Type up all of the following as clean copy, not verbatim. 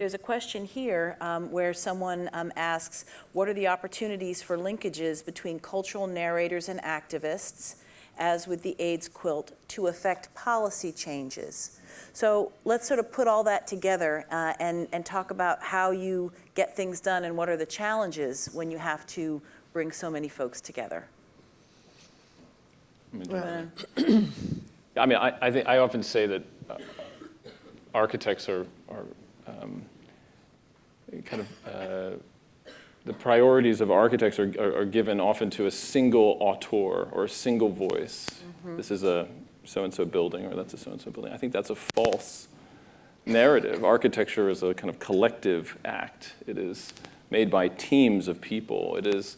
There's a question here where someone asks, what are the opportunities for linkages between cultural narrators and activists, as with the AIDS quilt, to affect policy changes? So let's sort of put all that together and talk about how you get things done and what are the challenges when you have to bring so many folks together. I mean, I think I often say that architects are kind of the priorities of architects are given often to a single auteur or a single voice. Mm-hmm. This is a so-and-so building, or that's a so-and-so building. I think that's a false narrative. Architecture is a kind of collective act. It is made by teams of people. It is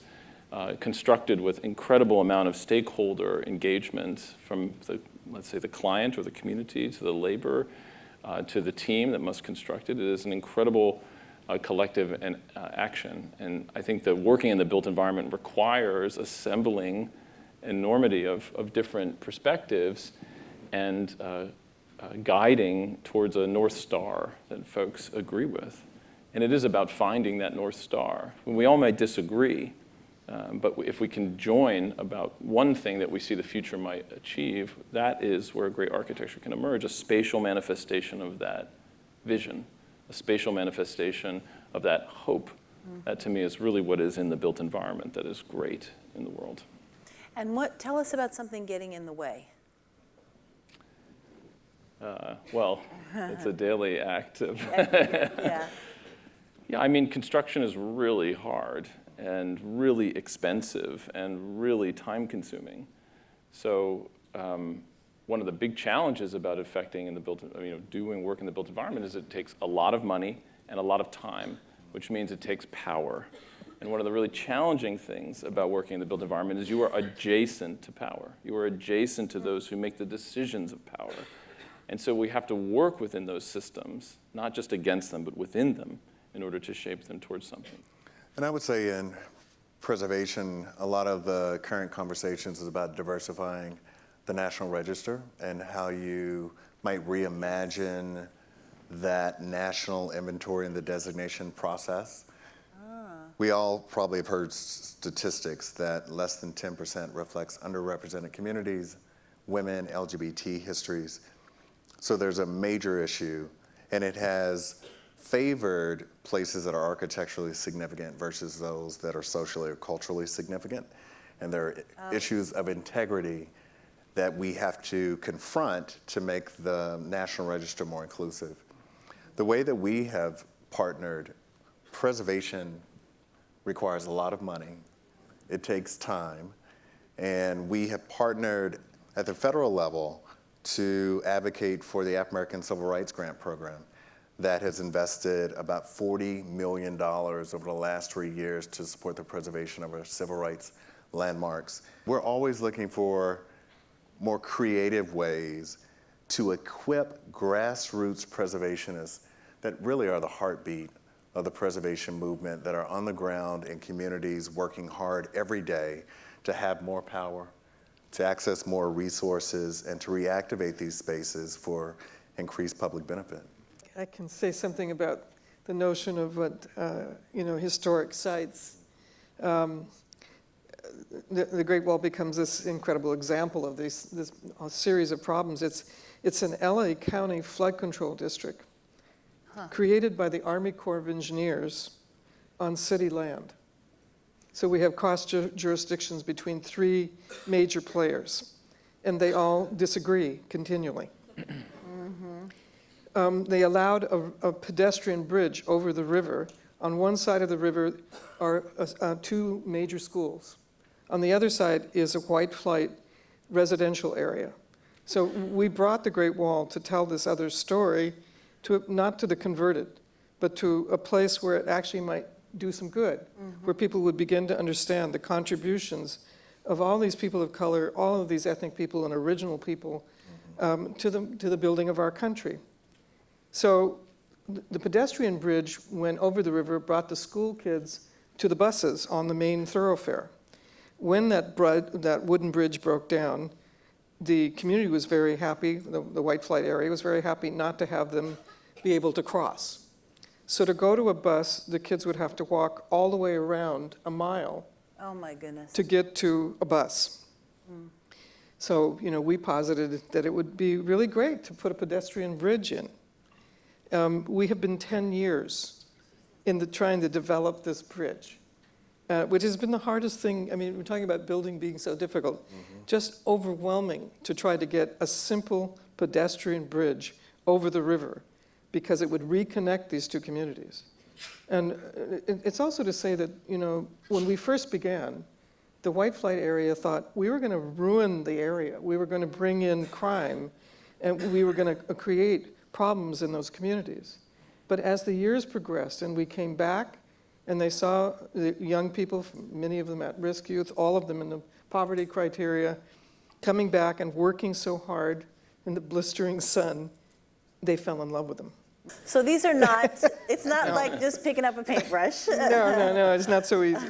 constructed with incredible amount of stakeholder engagement from let's say the client or the community to the labor to the team that must construct it. It is an incredible collective and action. And I think that working in the built environment requires assembling enormity of different perspectives and guiding towards a North Star that folks agree with. And it is about finding that North Star. We all might disagree, but if we can join about one thing that we see the future might achieve, that is where great architecture can emerge, a spatial manifestation of that vision, a spatial manifestation of that hope. That to me is really what is in the built environment that is great in the world. And tell us about something getting in the way. Well, it's a daily act of Yeah. Yeah, I mean, construction is really hard and really expensive and really time-consuming. So one of the big challenges about affecting in the doing work in the built environment is it takes a lot of money and a lot of time, which means it takes power. And one of the really challenging things about working in the built environment is you are adjacent to power. You are adjacent to those who make the decisions of power. And so we have to work within those systems, not just against them, but within them, in order to shape them towards something. And I would say in preservation, a lot of the current conversations is about diversifying the National Register and how you might reimagine that national inventory and the designation process. We all probably have heard statistics that less than 10% reflects underrepresented communities, women, LGBT histories. So there's a major issue, and it has favored places that are architecturally significant versus those that are socially or culturally significant. And there are issues of integrity that we have to confront to make the National Register more inclusive. The way that we have partnered, preservation requires a lot of money. It takes time. And we have partnered at the federal level to advocate for the African American Civil Rights Grant Program that has invested about $40 million over the last 3 years to support the preservation of our civil rights landmarks. We're always looking for more creative ways to equip grassroots preservationists that really are the heartbeat of the preservation movement, that are on the ground in communities working hard every day to have more power, to access more resources, and to reactivate these spaces for increased public benefit. I can say something about the notion of what, historic sites. The Great Wall becomes this incredible example of this series of problems. It's an LA County flood control district created by the Army Corps of Engineers on city land. So we have cross jurisdictions between 3 major players, and they all disagree continually. They allowed a pedestrian bridge over the river. On one side of the river are 2 major schools. On the other side is a white flight residential area. So we brought the Great Wall to tell this other story, not to the converted, but to a place where it actually might do some good, where people would begin to understand the contributions of all these people of color, all of these ethnic people and original people to the building of our country. So the pedestrian bridge went over the river, brought the school kids to the buses on the main thoroughfare. When that wooden bridge broke down, the community was very happy, the white flight area was very happy not to have them be able to cross. So to go to a bus, the kids would have to walk all the way around a mile Oh, my goodness. to get to a bus. So, we posited that it would be really great to put a pedestrian bridge in. We have been 10 years in trying to develop this bridge, which has been the hardest thing. I mean, we're talking about building being so difficult. Just overwhelming to try to get a simple pedestrian bridge over the river, because it would reconnect these two communities. And it's also to say that, when we first began, the white flight area thought we were going to ruin the area. We were going to bring in crime, and we were going to create problems in those communities. But as the years progressed and we came back, and they saw the young people, many of them at-risk youth, all of them in the poverty criteria, coming back and working so hard in the blistering sun, they fell in love with them. So these are not, it's not like just picking up a paintbrush. No, it's not so easy.